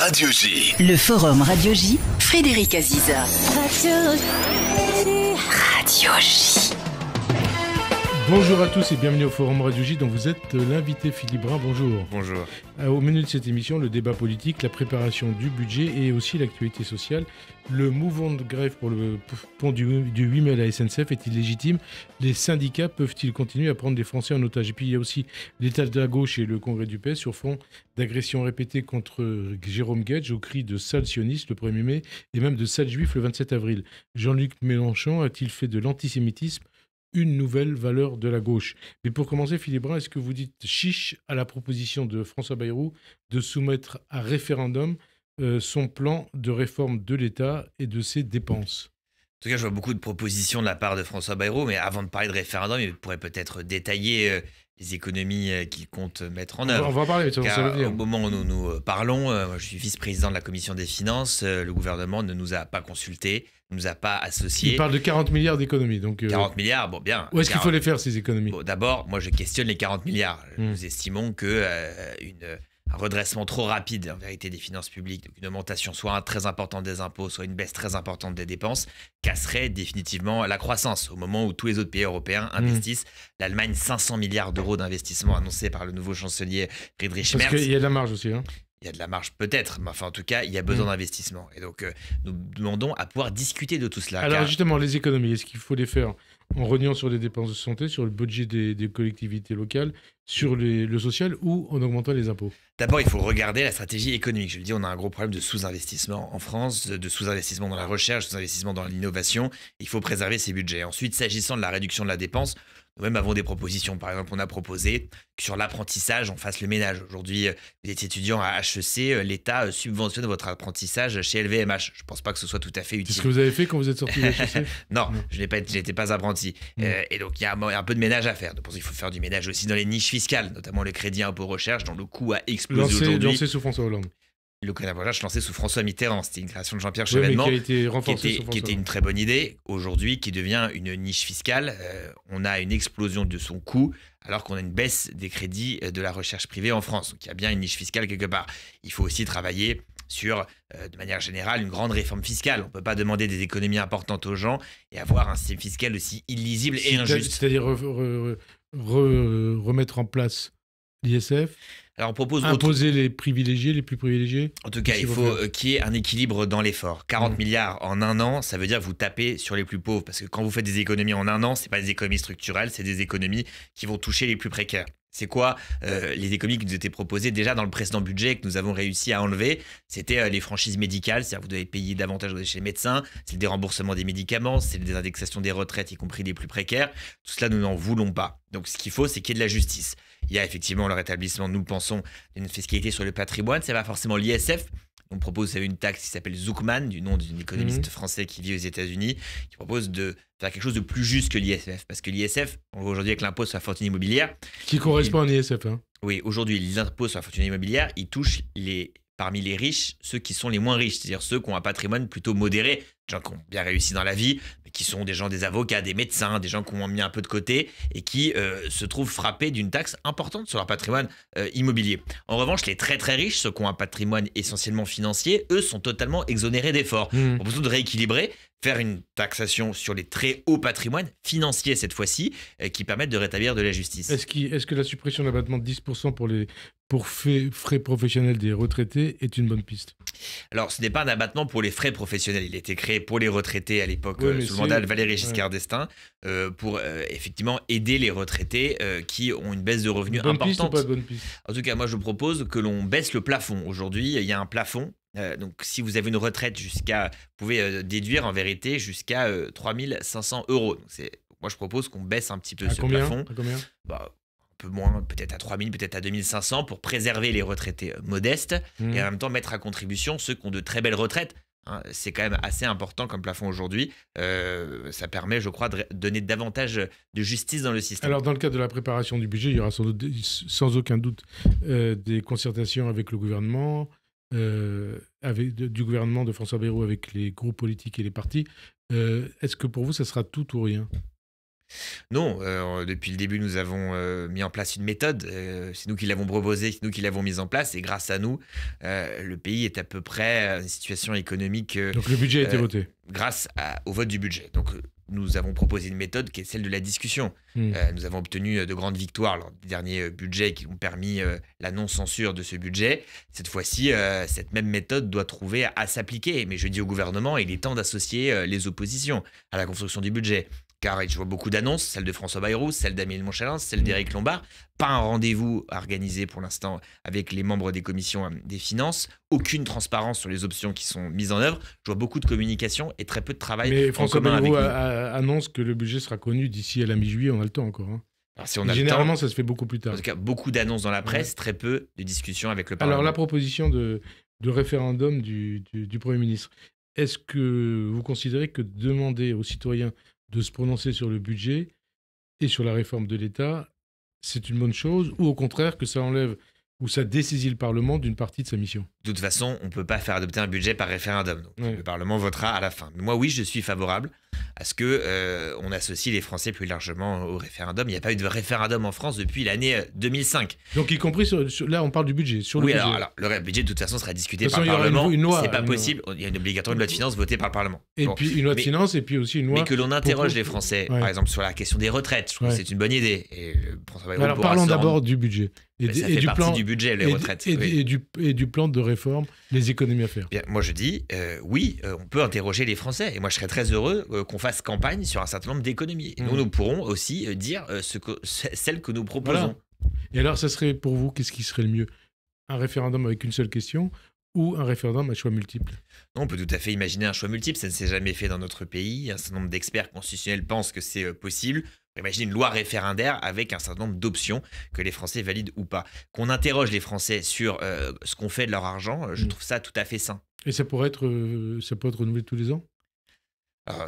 Radio J. Le Forum Radio J, Frédéric Aziza. Radio J. Bonjour à tous et bienvenue au Forum Radio J dont vous êtes l'invité Philippe Brun. Bonjour. Bonjour. Au menu de cette émission, le débat politique, la préparation du budget et aussi l'actualité sociale. Le mouvement de grève pour le pont du 8 mai à la SNCF est-il légitime? Les syndicats peuvent-ils continuer à prendre les Français en otage? Et puis il y a aussi l'état de la gauche et le congrès du PS sur fond d'agressions répétées contre Jérôme Guedj au cri de sale sioniste le 1er mai et même de sale juif le 27 avril. Jean-Luc Mélenchon a-t-il fait de l'antisémitisme une nouvelle valeur de la gauche? Mais pour commencer, Philippe Brun, est-ce que vous dites chiche à la proposition de François Bayrou de soumettre à référendum son plan de réforme de l'État et de ses dépenses? En tout cas, je vois beaucoup de propositions de la part de François Bayrou, mais avant de parler de référendum, il pourrait peut-être détailler les économies qu'il compte mettre en œuvre. On va en parler, ça veut dire. Au moment où nous parlons, moi, je suis vice-président de la commission des finances, le gouvernement ne nous a pas consultés, ne nous a pas associés. Il parle de 40 milliards d'économies. Donc, 40 milliards, bon bien. Où est-ce qu'il faut les faire, ces économies? Bon, d'abord, moi je questionne les 40 milliards. Nous estimons que un redressement trop rapide, en vérité, des finances publiques, donc une augmentation soit très importante des impôts, soit une baisse très importante des dépenses, casserait définitivement la croissance. Au moment où tous les autres pays européens investissent, l'Allemagne, 500 milliards d'euros d'investissement annoncés par le nouveau chancelier Friedrich Merz. Parce qu'il y a de la marge aussi. Il y a de la marge peut-être, mais enfin en tout cas, il y a besoin d'investissement. Et donc, nous demandons à pouvoir discuter de tout cela. Alors justement, les économies, est-ce qu'il faut les faire en reniant sur les dépenses de santé, sur le budget des collectivités locales, sur le social ou en augmentant les impôts? D'abord, il faut regarder la stratégie économique. Je le dis, on a un gros problème de sous-investissement en France, de sous-investissement dans la recherche, sous-investissement dans l'innovation. Il faut préserver ces budgets. Ensuite, s'agissant de la réduction de la dépense, nous-mêmes avons des propositions. Par exemple, on a proposé que sur l'apprentissage, on fasse le ménage. Aujourd'hui, vous êtes étudiant à HEC, l'État subventionne votre apprentissage chez LVMH. Je ne pense pas que ce soit tout à fait utile. C'est ce que vous avez fait quand vous êtes sorti de HEC? Non, je n'étais pas apprenti. Et donc, il y a un peu de ménage à faire. Donc, il faut faire du ménage aussi dans les niches fiscales, notamment le crédit impôt recherche, dont le coût a explosé aujourd'hui. Lancé sous François Hollande. Le crédit impôt recherche lancé sous François Mitterrand. C'était une création de Jean-Pierre Chevènement, qui a été renforcée qui était une très bonne idée. Aujourd'hui, qui devient une niche fiscale. On a une explosion de son coût, alors qu'on a une baisse des crédits de la recherche privée en France. Donc, il y a bien une niche fiscale quelque part. Il faut aussi travailler sur, de manière générale, une grande réforme fiscale. On ne peut pas demander des économies importantes aux gens et avoir un système fiscal aussi illisible et injuste. C'est-à-dire remettre en place l'ISF. Alors on propose imposer les privilégiés, les plus privilégiés. En tout cas, il faut qu'il y ait un équilibre dans l'effort. 40 milliards en un an, ça veut dire que vous tapez sur les plus pauvres. Parce que quand vous faites des économies en un an, ce n'est pas des économies structurelles, c'est des économies qui vont toucher les plus précaires. C'est quoi les économies qui nous étaient proposées déjà dans le précédent budget que nous avons réussi à enlever? C'était les franchises médicales, c'est-à-dire que vous devez payer davantage chez les médecins, c'est le déremboursement des médicaments, c'est le désindexation des retraites, y compris les plus précaires. Tout cela, nous n'en voulons pas. Donc ce qu'il faut, c'est qu'il y ait de la justice. Il y a effectivement le rétablissement, nous le pensons, d'une fiscalité sur le patrimoine. Ce n'est pas forcément l'ISF. On propose une taxe qui s'appelle Zuckman, du nom d'un économiste français qui vit aux États-Unis, qui propose de faire quelque chose de plus juste que l'ISF. Parce que l'ISF, on voit aujourd'hui avec l'impôt sur la fortune immobilière. Qui correspond à un ISF. Oui, aujourd'hui, l'impôt sur la fortune immobilière, il touche parmi les riches, ceux qui sont les moins riches, c'est-à-dire ceux qui ont un patrimoine plutôt modéré, des gens qui ont bien réussi dans la vie, mais qui sont des avocats, des médecins, des gens qui ont mis un peu de côté et qui se trouvent frappés d'une taxe importante sur leur patrimoine immobilier. En revanche, les très très riches, ceux qui ont un patrimoine essentiellement financier, eux sont totalement exonérés d'efforts. On peut de rééquilibrer, faire une taxation sur les très hauts patrimoines financiers cette fois-ci, qui permettent de rétablir de la justice. Est-ce que la suppression de l'abattement de 10% pour frais professionnels des retraités est une bonne piste? Alors, ce n'est pas un abattement pour les frais professionnels. Il a été créé pour les retraités à l'époque, sous le mandat de Valéry Giscard d'Estaing, pour effectivement aider les retraités qui ont une baisse de revenus importante. Piste ou pas de bonne piste? En tout cas, moi, je propose que l'on baisse le plafond. Aujourd'hui, il y a un plafond. Donc, si vous avez une retraite vous pouvez déduire en vérité jusqu'à 3 500 euros. Donc, moi, je propose qu'on baisse un petit peu ce plafond. À combien? Un peu moins, peut-être à 3 000, peut-être à 2 500 pour préserver les retraités modestes et en même temps mettre à contribution ceux qui ont de très belles retraites. C'est quand même assez important comme plafond aujourd'hui. Ça permet, je crois, de donner davantage de justice dans le système. Alors, dans le cadre de la préparation du budget, il y aura sans aucun doute des concertations avec le gouvernement, du gouvernement de François Bayrou avec les groupes politiques et les partis. Est-ce que pour vous, ça sera tout ou rien? Non, depuis le début, nous avons mis en place une méthode. C'est nous qui l'avons proposée, c'est nous qui l'avons mise en place. Et grâce à nous, le pays est à peu près à une situation économique Donc le budget a été voté. grâce au vote du budget. Donc, nous avons proposé une méthode qui est celle de la discussion. Nous avons obtenu de grandes victoires lors des derniers budgets qui ont permis la non-censure de ce budget. Cette fois-ci, cette même méthode doit trouver à s'appliquer. Mais je dis au gouvernement, il est temps d'associer les oppositions à la construction du budget. Car je vois beaucoup d'annonces, celle de François Bayrou, celle d'Amélie de Montchalin, celle d'Éric Lombard. Pas un rendez-vous organisé pour l'instant avec les membres des commissions des finances. Aucune transparence sur les options qui sont mises en œuvre. Je vois beaucoup de communication et très peu de travail Mais en François commun avec Bayrou nous. annonce que le budget sera connu d'ici à la mi-juillet, on a le temps encore. Hein. Alors, si on a le Généralement, temps, ça se fait beaucoup plus tard. en tout cas, beaucoup d'annonces dans la presse, très peu de discussions avec le Parlement. Alors, la proposition de référendum du Premier ministre, est-ce que vous considérez que demander aux citoyens de se prononcer sur le budget et sur la réforme de l'État, c'est une bonne chose, ou au contraire que ça enlève ou ça dessaisit le Parlement d'une partie de sa mission? De toute façon, on ne peut pas faire adopter un budget par référendum. Donc, Ouais. le Parlement votera à la fin. Mais moi, oui, je suis favorable à ce qu'on associe les Français plus largement au référendum. Il n'y a pas eu de référendum en France depuis l'année 2005. Donc, y compris là, on parle du budget. Sur le Oui, budget. alors, le budget, de toute façon, sera discuté De toute par le façon, il y aura Parlement. une loi, C'est pas une possible. Il y a une obligatoirement une loi de finances votée par le Parlement. Et Bon. puis une loi de Mais- finances, et puis aussi une loi. Mais que l'on interroge pour- les Français, Ouais. par exemple, sur la question des retraites. Je trouve Ouais. que c'est une bonne idée. Et François Bayrou Alors, pourra parlons se rendre- d'abord du budget et, Mais ça et fait du partie plan du budget, les retraites. et, Oui. et du plan de réforme, les économies à faire. Bien, moi je dis oui, on peut interroger les Français et moi je serais très heureux qu'on fasse campagne sur un certain nombre d'économies. Et nous pourrons aussi dire celles que nous proposons. Voilà. Et alors, ça serait pour vous, qu'est-ce qui serait le mieux? Un référendum avec une seule question ou un référendum à choix multiples? Non, on peut tout à fait imaginer un choix multiple, ça ne s'est jamais fait dans notre pays. Un certain nombre d'experts constitutionnels pensent que c'est possible. On peut imaginer une loi référendaire avec un certain nombre d'options que les Français valident ou pas. Qu'on interroge les Français sur ce qu'on fait de leur argent, je trouve ça tout à fait sain. Et ça pourrait être renouvelé tous les ans?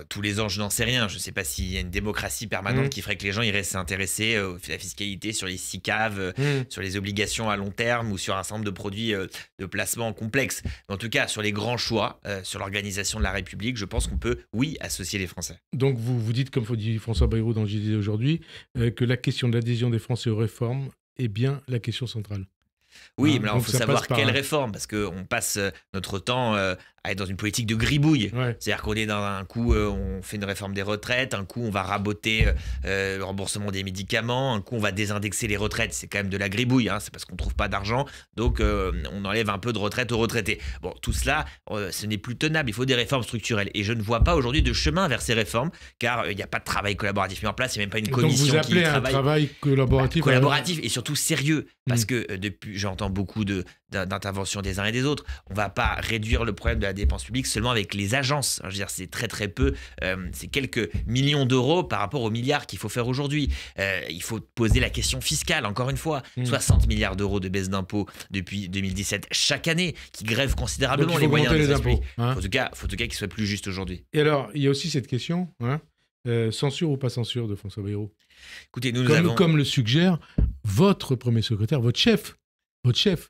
Tous les ans, je n'en sais rien. Je ne sais pas s'il y a une démocratie permanente Mmh. qui ferait que les gens iraient s'intéresser à la fiscalité sur les SICAV, sur les obligations à long terme ou sur un certain nombre de produits de placement complexes. Mais en tout cas, sur les grands choix, sur l'organisation de la République, je pense qu'on peut, oui, associer les Français. Donc, vous dites, comme dit François Bayrou dans le JDD aujourd'hui, que la question de l'adhésion des Français aux réformes est bien la question centrale. Oui, Hein, mais alors, il donc faut ça savoir passe par quelle un- réforme, parce qu'on passe notre temps à être dans une politique de gribouille. Ouais. C'est-à-dire qu'on est dans un coup, on fait une réforme des retraites, un coup, on va raboter le remboursement des médicaments, un coup, on va désindexer les retraites. C'est quand même de la gribouille, hein, c'est parce qu'on ne trouve pas d'argent, donc on enlève un peu de retraite aux retraités. Bon, tout cela, ce n'est plus tenable, il faut des réformes structurelles. Et je ne vois pas aujourd'hui de chemin vers ces réformes, car il n'y a pas de travail collaboratif mis en place, il n'y a même pas une Donc, commission vous qui appelez à un travaille. travail collaboratif. Collaboratif et surtout sérieux, parce que depuis, j'entends beaucoup d'interventions des uns et des autres. On ne va pas réduire le problème de la dépense publique seulement avec les agences. Je veux dire, c'est très très peu, c'est quelques millions d'euros par rapport aux milliards qu'il faut faire aujourd'hui. Il faut poser la question fiscale, encore une fois. 60 milliards d'euros de baisse d'impôts depuis 2017 chaque année, qui grèvent considérablement Donc, il les faut moyens augmenter des les finances publiques. impôts, hein. Faut en tout cas qu'ils soient plus justes aujourd'hui. Et alors, il y a aussi cette question, hein, censure ou pas censure de François Bayrou? Écoutez, nous avons... Comme le suggère votre premier secrétaire, votre chef,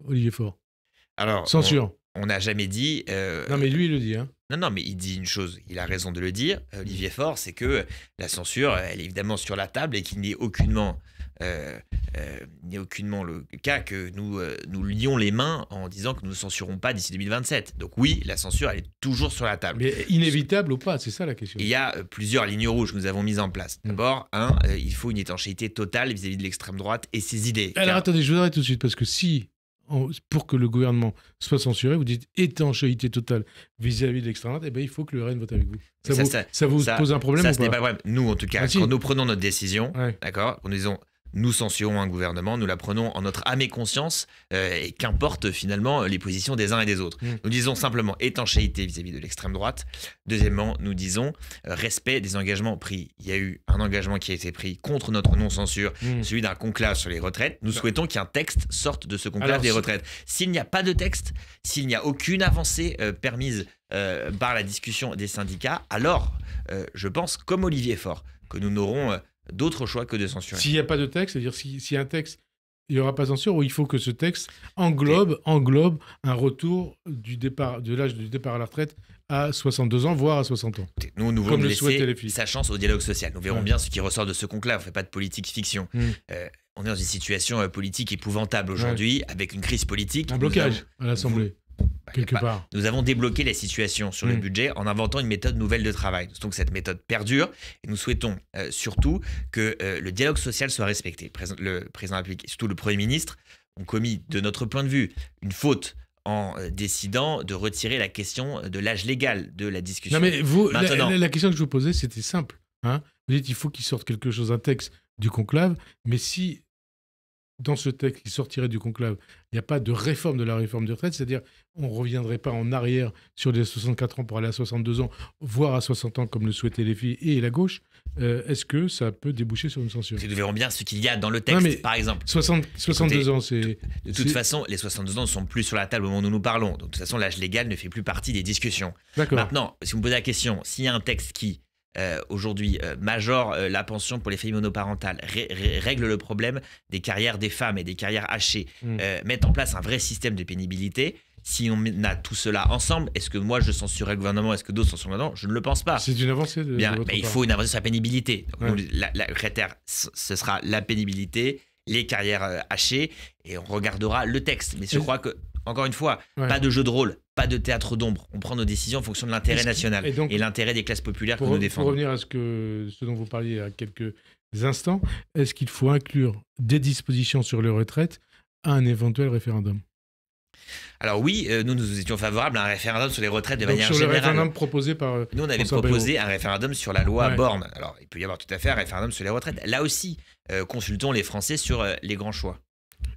Olivier Faure. Alors, Censure. on n'a jamais dit... Non, mais lui, il le dit. Hein. Non, mais il dit une chose, il a raison de le dire, Olivier Faure, c'est que la censure, elle est évidemment sur la table et qu'il n'est aucunement le cas que nous lions les mains en disant que nous ne censurons pas d'ici 2027. Donc oui, la censure, elle est toujours sur la table. Mais inévitable ou pas, c'est ça la question. Il y a plusieurs lignes rouges que nous avons mises en place. D'abord, il faut une étanchéité totale vis-à-vis de l'extrême droite et ses idées. Alors attendez, je vous arrête tout de suite, parce que pour que le gouvernement soit censuré, vous dites étanchéité totale vis-à-vis de l'extrême droite, eh ben, il faut que le RN vote avec vous. Ça vous pose un problème Ça, ou ce n'est pas? pas un problème. Nous, en tout cas, Ah, si. quand nous prenons notre décision, Ouais. d'accord, nous disons nous censurons un gouvernement, nous la prenons en notre âme et conscience, et qu'importe finalement les positions des uns et des autres. Nous disons simplement étanchéité vis-à-vis de l'extrême droite. Deuxièmement, nous disons respect des engagements pris. Il y a eu un engagement qui a été pris contre notre non-censure, celui d'un conclave sur les retraites. Nous souhaitons qu'un texte sorte de ce conclave des retraites. S'il n'y a pas de texte, s'il n'y a aucune avancée permise par la discussion des syndicats, alors je pense, comme Olivier Faure, que nous n'aurons d'autres choix que de censurer. S'il n'y a pas de texte, c'est-à-dire si un texte Il n'y aura pas de censure ou il faut que ce texte englobe un retour de l'âge du départ à la retraite à 62 ans, voire à 60 ans. Nous voulons laisser sa chance au dialogue social. Nous verrons bien ce qui ressort de ce conclave. On ne fait pas de politique fiction. On est dans une situation politique épouvantable aujourd'hui, avec une crise politique. Un blocage à l'Assemblée. Quelque part. Nous avons débloqué la situation sur le budget en inventant une méthode nouvelle de travail. Donc cette méthode perdure et nous souhaitons surtout que le dialogue social soit respecté. Le président de la République et surtout le Premier ministre ont commis, de notre point de vue, une faute en décidant de retirer la question de l'âge légal de la discussion. Non mais vous, la question que je vous posais, c'était simple. Hein, vous dites qu'il faut qu'il sorte quelque chose, un texte du conclave, mais si dans ce texte qui sortirait du conclave, il n'y a pas de réforme de la réforme des retraites, c'est-à-dire on ne reviendrait pas en arrière sur les 64 ans pour aller à 62 ans, voire à 60 ans comme le souhaitaient les filles et la gauche, est-ce que ça peut déboucher sur une censure? Nous verrons bien ce qu'il y a dans le texte, par exemple. 62 ans, c'est... De toute façon, les 62 ans ne sont plus sur la table au moment où nous nous parlons. Donc, de toute façon, l'âge légal ne fait plus partie des discussions. Maintenant, si vous me posez la question, s'il y a un texte qui... aujourd'hui majore la pension pour les familles monoparentales, règle le problème des carrières des femmes et des carrières hachées, mettre en place un vrai système de pénibilité. Si on a tout cela ensemble, est-ce que moi je censurerai le gouvernement? Est-ce que d'autres censurent le gouvernement? Je ne le pense pas. C'est une avancée de bien, votre il part. faut une avancée sur la pénibilité. Donc, le critère, ce sera la pénibilité, les carrières hachées, et on regardera le texte. Mais je crois que, encore une fois, pas de jeu de rôle, pas de théâtre d'ombre. On prend nos décisions en fonction de l'intérêt national et l'intérêt des classes populaires que nous défendons. Pour revenir à ce dont vous parliez à quelques instants, est-ce qu'il faut inclure des dispositions sur les retraites à un éventuel référendum? Alors oui, nous étions favorables à un référendum sur les retraites de manière sur générale. Le référendum proposé par nous, on avait proposé un référendum sur la loi Borne. Alors, il peut y avoir tout à fait un référendum sur les retraites. Là aussi, consultons les Français sur les grands choix.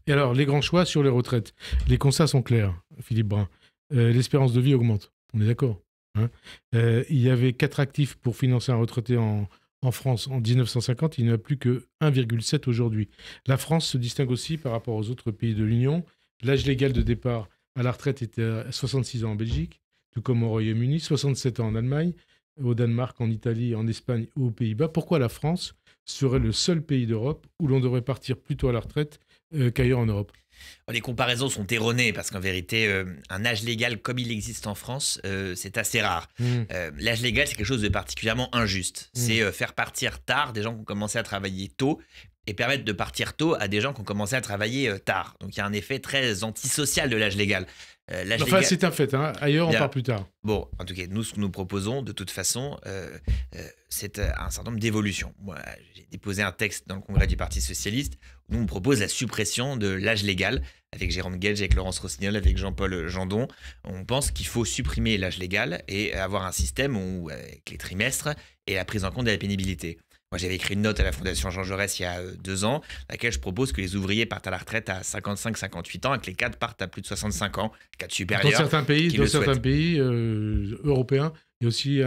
Et alors, les grands choix sur les retraites. Les constats sont clairs, Philippe Brun. L'espérance de vie augmente. On est d'accord, hein. Il y avait 4 actifs pour financer un retraité en France en 1950. Il n'y en a plus que 1,7 aujourd'hui. La France se distingue aussi par rapport aux autres pays de l'Union. L'âge légal de départ à la retraite était à 66 ans en Belgique, tout comme au Royaume-Uni, 67 ans en Allemagne, au Danemark, en Italie, en Espagne ou aux Pays-Bas. Pourquoi la France serait le seul pays d'Europe où l'on devrait partir plus tôt à la retraite qu'ailleurs en Europe? Les comparaisons sont erronées parce qu'en vérité, un âge légal comme il existe en France, c'est assez rare. L'âge légal, c'est quelque chose de particulièrement injuste. C'est faire partir tard des gens qui ont commencé à travailler tôt et permettre de partir tôt à des gens qui ont commencé à travailler tard. Donc il y a un effet très antisocial de l'âge légal. Enfin, c'est un fait, hein. Ailleurs, on part plus tard. Bon, en tout cas, nous, ce que nous proposons, de toute façon, c'est un certain nombre d'évolutions. Moi, j'ai déposé un texte dans le Congrès du Parti Socialiste où on propose la suppression de l'âge légal avec Jérôme Guedj, avec Laurence Rossignol, avec Jean-Paul Jandon. On pense qu'il faut supprimer l'âge légal et avoir un système où, avec les trimestres et la prise en compte de la pénibilité. Moi, j'avais écrit une note à la Fondation Jean Jaurès il y a 2 ans, dans laquelle je propose que les ouvriers partent à la retraite à 55-58 ans et que les cadres partent à plus de 65 ans, cadres supérieurs. Dans certains pays européens, il y a aussi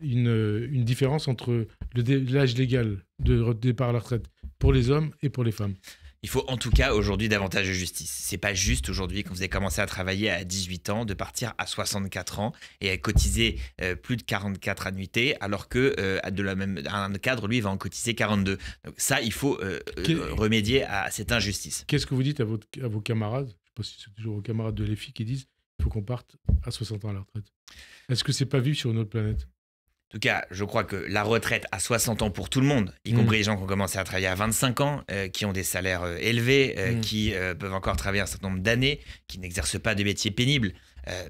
une différence entre l'âge légal de départ à la retraite pour les hommes et pour les femmes. Il faut en tout cas aujourd'hui davantage de justice. C'est pas juste aujourd'hui, quand vous avez commencé à travailler à 18 ans, de partir à 64 ans et à cotiser plus de 44 annuités, alors que un cadre, lui, va en cotiser 42. Donc ça, il faut remédier à cette injustice. Qu'est-ce que vous dites à vos camarades, je ne sais pas si c'est toujours vos camarades de l'EFI, qui disent qu'il faut qu'on parte à 60 ans à la retraite? Est-ce que c'est pas vivre sur une autre planète? En tout cas, je crois que la retraite à 60 ans pour tout le monde, y compris les gens qui ont commencé à travailler à 25 ans, qui ont des salaires élevés, qui peuvent encore travailler un certain nombre d'années, qui n'exercent pas de métiers pénibles,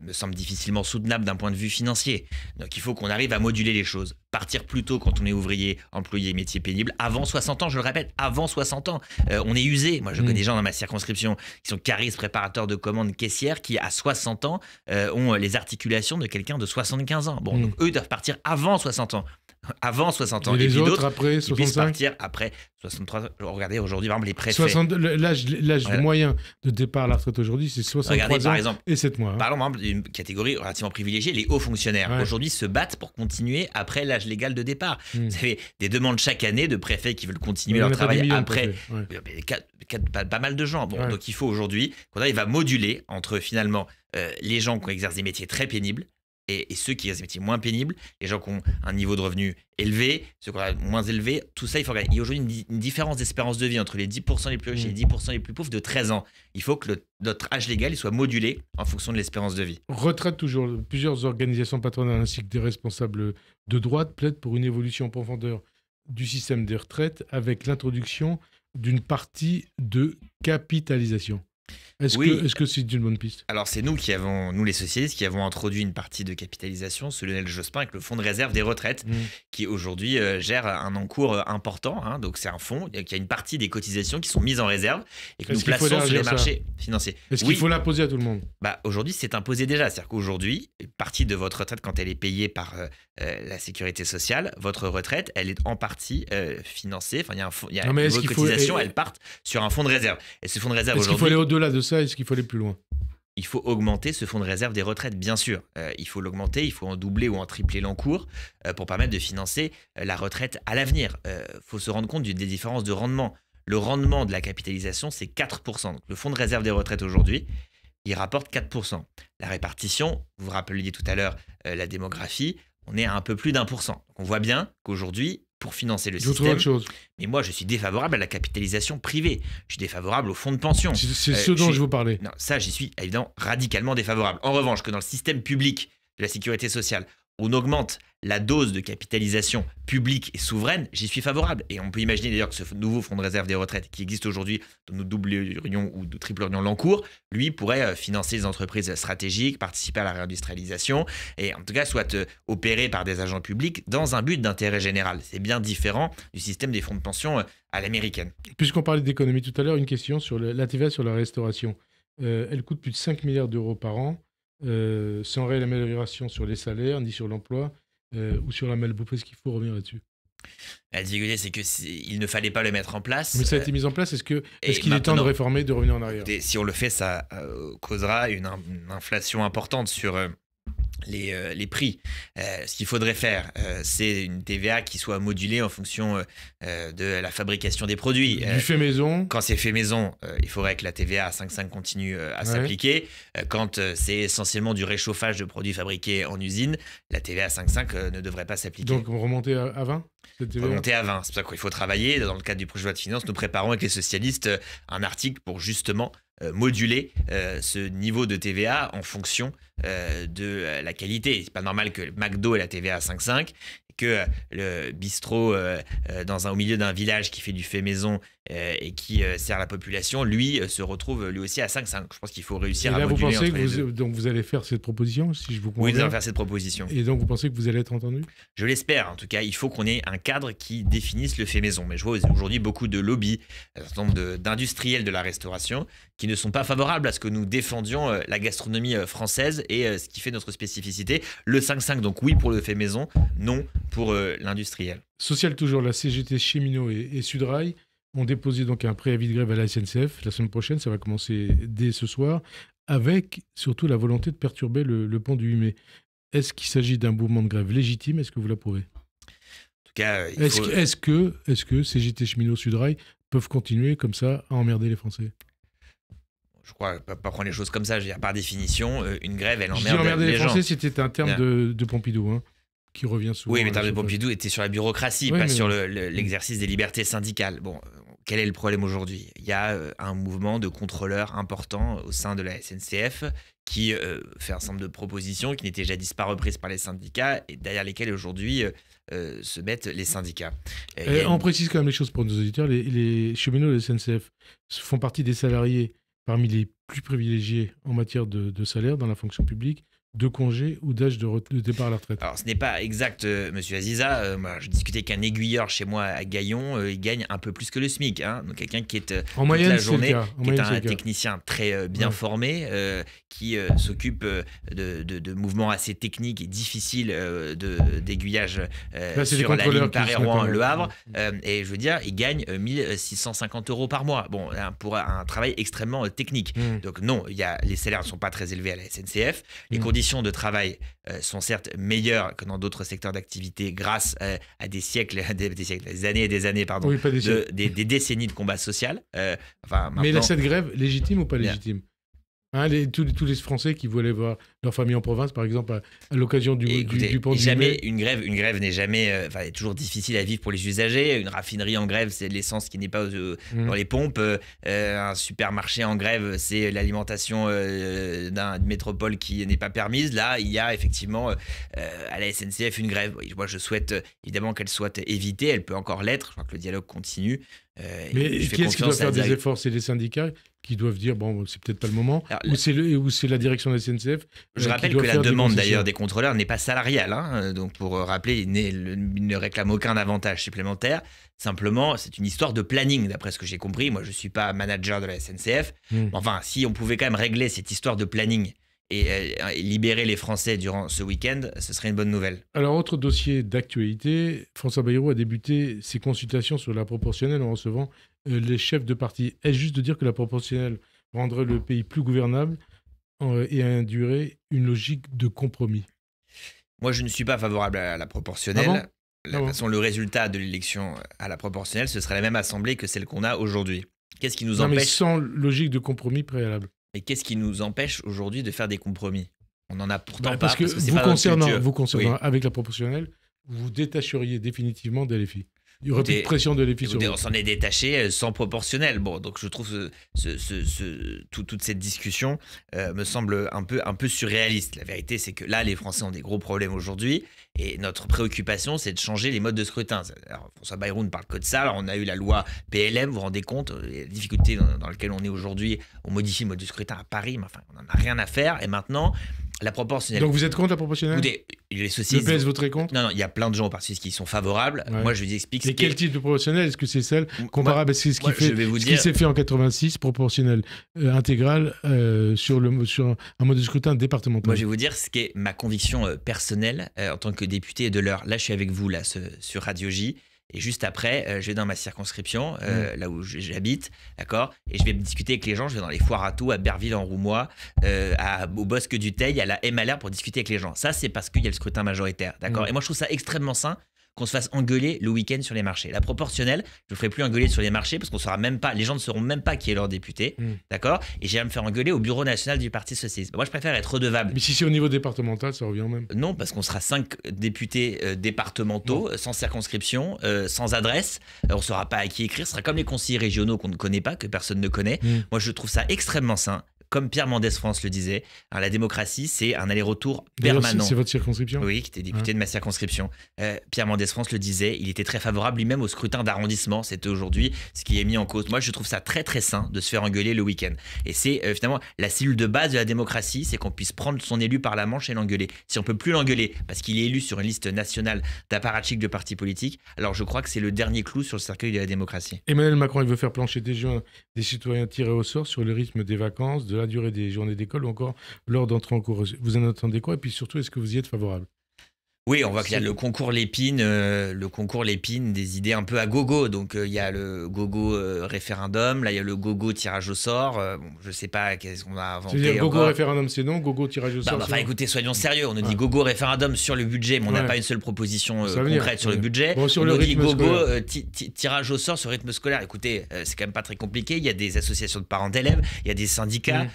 me semble difficilement soutenable d'un point de vue financier. Donc il faut qu'on arrive à moduler les choses. Partir plus tôt quand on est ouvrier, employé, métier pénible, avant 60 ans, je le répète, avant 60 ans. On est usé. Moi, je connais des gens dans ma circonscription qui sont caristes, préparateurs de commandes, caissières, qui à 60 ans ont les articulations de quelqu'un de 75 ans. Bon, donc eux doivent partir avant 60 ans. Avant 60 ans. Et les autres après 65? Ils puissent partir après 63. Regardez aujourd'hui, par exemple, les préfets. L'âge moyen de départ à la retraite aujourd'hui, c'est 63 ans exemple, et 7 mois. Par exemple, une catégorie relativement privilégiée, les hauts fonctionnaires. Aujourd'hui, se battent pour continuer après l'âge légal de départ. Vous avez des demandes chaque année de préfets qui veulent continuer leur travail après. Pas mal de gens. Bon, donc il faut aujourd'hui qu'on arrive à moduler entre finalement les gens qui exercent des métiers très pénibles et ceux qui ont des métiers moins pénibles, les gens qui ont un niveau de revenu élevé, ceux qui ont moins élevé, tout ça, il faut regarder. Il y a aujourd'hui une différence d'espérance de vie entre les 10% les plus riches et les 10% les plus pauvres de 13 ans. Il faut que notre âge légal il soit modulé en fonction de l'espérance de vie. Retraite toujours. Plusieurs organisations patronales ainsi que des responsables de droite plaident pour une évolution en profondeur du système des retraites avec l'introduction d'une partie de capitalisation. Est-ce que c'est une bonne piste? Alors c'est nous les socialistes, qui avons introduit une partie de capitalisation sous Lionel Jospin avec le fonds de réserve des retraites, qui aujourd'hui gère un encours important. Hein. Donc c'est un fonds qui a une partie des cotisations qui sont mises en réserve et que nous plaçons sur les marchés financiers. Est-ce qu'il faut l'imposer à tout le monde? Aujourd'hui, c'est imposé déjà. C'est-à-dire qu'aujourd'hui, une partie de votre retraite, quand elle est payée par la sécurité sociale, votre retraite, elle est en partie financée. Enfin, il y a vos cotisations, elles partent sur un fonds de réserve. Et ce fonds de réserve aujourd'hui... Est-ce qu'il faut aller au-delà de ça? Est-ce qu'il faut aller plus loin? Il faut augmenter ce fonds de réserve des retraites, bien sûr. Il faut l'augmenter, il faut en doubler ou en tripler l'encours pour permettre de financer la retraite à l'avenir. Faut se rendre compte des différences de rendement. Le rendement de la capitalisation, c'est 4%. Donc, le fonds de réserve des retraites aujourd'hui, il rapporte 4%. La répartition, vous vous rappeliez tout à l'heure la démographie, on est à un peu plus d'1%. On voit bien qu'aujourd'hui, pour financer le système. Mais moi, je suis défavorable à la capitalisation privée. Je suis défavorable au fonds de pension. C'est ce dont je vous parlais. Non, ça, j'y suis évidemment radicalement défavorable. En revanche, que dans le système public de la sécurité sociale, on augmente la dose de capitalisation publique et souveraine, j'y suis favorable. Et on peut imaginer d'ailleurs que ce nouveau fonds de réserve des retraites qui existe aujourd'hui, dont nous doublerions ou nous triplerions l'encours, lui pourrait financer les entreprises stratégiques, participer à la réindustrialisation et en tout cas soit opéré par des agents publics dans un but d'intérêt général. C'est bien différent du système des fonds de pension à l'américaine. Puisqu'on parlait d'économie tout à l'heure, une question sur la TVA sur la restauration. Elle coûte plus de 5 milliards d'euros par an, sans réelle amélioration sur les salaires, ni sur l'emploi, ou sur la malbouffe. Est-ce qu'il faut revenir là-dessus? La difficulté, c'est qu'il ne fallait pas le mettre en place. Mais ça a été mis en place. Est-ce qu'il est temps de réformer, de revenir en arrière? Si on le fait, ça causera une inflation importante sur les prix. Ce qu'il faudrait faire, c'est une TVA qui soit modulée en fonction de la fabrication des produits. Du fait maison. Quand c'est fait maison, il faudrait que la TVA à 5,5 continue à s'appliquer. Quand c'est essentiellement du réchauffage de produits fabriqués en usine, la TVA à 5,5 ne devrait pas s'appliquer. Donc remonter à 20 ? Remonter à 20. C'est pour ça qu'il faut travailler. Dans le cadre du projet de loi de finances, nous préparons avec les socialistes un article pour justement moduler ce niveau de TVA en fonction de la qualité. C'est pas normal que le McDo ait la TVA à 5,5 et que le bistrot au milieu d'un village qui fait du fait maison et qui sert la population, lui, se retrouve lui aussi à 5,5. Je pense qu'il faut réussir à moduler entre les deux. Donc vous allez faire cette proposition, si je vous comprends bien. Oui, nous allons faire cette proposition. Et donc vous pensez que vous allez être entendu? Je l'espère. En tout cas, il faut qu'on ait un cadre qui définisse le fait maison. Mais je vois aujourd'hui beaucoup de lobbies, un certain nombre d'industriels de la restauration qui ne sont pas favorables à ce que nous défendions la gastronomie française et ce qui fait notre spécificité. Le 5,5, donc oui pour le fait maison, non pour l'industriel. Social toujours, la CGT Cheminots et Sudrail ont déposé donc un préavis de grève à la SNCF. La semaine prochaine, ça va commencer dès ce soir, avec surtout la volonté de perturber le pont du 8 mai. Est-ce qu'il s'agit d'un mouvement de grève légitime? Est-ce que vous l'approuvez? En tout cas, est-ce que CGT Cheminots Sudrail peuvent continuer comme ça à emmerder les Français? Je crois pas prendre les choses comme ça. Je veux dire, par définition, une grève, elle emmerde emmerder les Français, gens. C'était un terme de Pompidou, hein, qui revient souvent. Oui, mais le terme de Pompidou était sur la bureaucratie, pas sur l'exercice des libertés syndicales. Bon, quel est le problème aujourd'hui? Il y a un mouvement de contrôleurs important au sein de la SNCF qui fait un certain nombre de propositions qui n'étaient jadis pas reprises par les syndicats et derrière lesquelles aujourd'hui se mettent les syndicats. On précise quand même les choses pour nos auditeurs. Les cheminots de la SNCF font partie des salariés parmi les plus privilégiés en matière de salaire dans la fonction publique, de congés ou d'âge de départ à la retraite. Alors, ce n'est pas exact, monsieur Aziza. Moi, je discutais qu'un aiguilleur chez moi à Gaillon, il gagne un peu plus que le SMIC. Hein. Donc, quelqu'un qui est en moyenne, toute la journée, qui est un technicien très bien formé, qui s'occupe de mouvements assez techniques et difficiles d'aiguillage sur la ligne Paris-Rouen-Le Havre. Et je veux dire, il gagne 1 650 € par mois. Bon, pour un travail extrêmement technique. Donc, non, les salaires ne sont pas très élevés à la SNCF. Les conditions de travail sont certes meilleures que dans d'autres secteurs d'activité grâce à des siècles, des années et des années, pardon, des décennies de combat social. Mais cette grève, légitime ou pas légitime? Hein, tous les Français qui voulaient voir leur famille en province, par exemple, à l'occasion du pont du jamais mai. une grève n'est jamais, est toujours difficile à vivre pour les usagers. Une raffinerie en grève, c'est de l'essence qui n'est pas dans les pompes. Un supermarché en grève, c'est l'alimentation d'une métropole qui n'est pas permise. Là, il y a effectivement à la SNCF une grève. Moi, je souhaite évidemment qu'elle soit évitée. Elle peut encore l'être. Je crois que le dialogue continue. Mais qui est-ce qui doit faire des efforts? C'est les syndicats qui doivent dire bon, c'est peut-être pas le moment, ou c'est la direction de la SNCF. Je rappelle que la demande d'ailleurs des contrôleurs n'est pas salariale, hein. Donc pour rappeler, ils ne réclament aucun avantage supplémentaire. Simplement, c'est une histoire de planning, d'après ce que j'ai compris. Moi, je ne suis pas manager de la SNCF. Enfin, si on pouvait quand même régler cette histoire de planning et libérer les Français durant ce week-end, ce serait une bonne nouvelle. Alors, autre dossier d'actualité, François Bayrou a débuté ses consultations sur la proportionnelle en recevant les chefs de parti. Est-ce juste de dire que la proportionnelle rendrait le pays plus gouvernable et induirait une logique de compromis? Moi, je ne suis pas favorable à la proportionnelle. De toute façon, le résultat de l'élection à la proportionnelle, ce serait la même assemblée que celle qu'on a aujourd'hui. Qu'est-ce qui nous empêche... mais sans logique de compromis préalable. Et qu'est-ce qui nous empêche aujourd'hui de faire des compromis? On n'en a pourtant pas. Parce que vous concernant avec la proportionnelle, vous détacheriez définitivement de LFI. Il y aurait plus de pression de LFI sur vous. On s'en est détaché sans proportionnel. Bon, donc je trouve toute cette discussion me semble un peu surréaliste. La vérité, c'est que là, les Français ont des gros problèmes aujourd'hui. Et notre préoccupation, c'est de changer les modes de scrutin. Alors, François Bayrou ne parle que de ça. Alors, on a eu la loi PLM, vous vous rendez compte, les difficultés dans lesquelles on est aujourd'hui. On modifie le mode de scrutin à Paris, mais enfin, on n'en a rien à faire. Et maintenant, la proportionnelle. Donc, vous êtes contre la proportionnelle? Écoutez, les sociétés... Le PS voterait contre? Non, il y a plein de gens au Parti qui sont favorables. Ouais. Moi, je vous explique... Et quel type de proportionnelle? Est-ce que c'est celle comparable à ce qui s'est fait en 86, proportionnelle intégrale sur un mode de scrutin départemental? Moi, je vais vous dire ce qui est ma conviction personnelle en tant que député de l'heure. Là, je suis avec vous là, sur Radio J. Et juste après, je vais dans ma circonscription, là où j'habite, d'accord. Et je vais discuter avec les gens. Je vais dans les foires à tout, à Berville-en-Roumois, au Bosque du Teil, à la MLR pour discuter avec les gens. Ça, c'est parce qu'il y a le scrutin majoritaire, d'accord. Et moi, je trouve ça extrêmement sain qu'on se fasse engueuler le week-end sur les marchés. La proportionnelle, je ne ferai plus engueuler sur les marchés parce qu'on saura même pas, les gens ne sauront même pas qui est leur député, d'accord. Et j'ai à me faire engueuler au bureau national du Parti socialiste. Moi, je préfère être redevable. Mais si c'est au niveau départemental, ça revient au même. Non, parce qu'on sera 5 députés départementaux, sans circonscription, sans adresse. On ne saura pas à qui écrire. Ce sera comme les conseillers régionaux qu'on ne connaît pas, que personne ne connaît. Moi, je trouve ça extrêmement sain. Comme Pierre Mendès France le disait, hein, la démocratie, c'est un aller-retour permanent. C'est votre circonscription? Oui, qui était député de ma circonscription. Pierre Mendès France le disait, il était très favorable lui-même au scrutin d'arrondissement. C'était aujourd'hui ce qui est mis en cause. Moi, je trouve ça très très sain de se faire engueuler le week-end. Et c'est finalement la cellule de base de la démocratie, c'est qu'on puisse prendre son élu par la manche et l'engueuler. Si on peut plus l'engueuler parce qu'il est élu sur une liste nationale d'apparatchiks de partis politiques, alors je crois que c'est le dernier clou sur le cercueil de la démocratie. Emmanuel Macron, il veut faire plancher des citoyens tirés au sort sur le rythme des vacances, de la durée des journées d'école ou encore l'heure d'entrée en cours. Vous en attendez quoi? Et puis surtout, est-ce que vous y êtes favorable? Oui, on voit qu'il y a le concours Lépine des idées un peu à gogo. Donc, il y a le gogo référendum, là, il y a le gogo tirage au sort. Bon, je ne sais pas qu'est-ce qu'on a inventé. C'est-à-dire gogo référendum, c'est non, gogo tirage au sort. Enfin, écoutez, soyons sérieux. On nous dit gogo référendum sur le budget, mais on n'a pas une seule proposition concrète sur le budget. Bon, sur on le nous dit gogo tirage au sort sur le rythme scolaire. Écoutez, c'est quand même pas très compliqué. Il y a des associations de parents d'élèves, il y a des syndicats.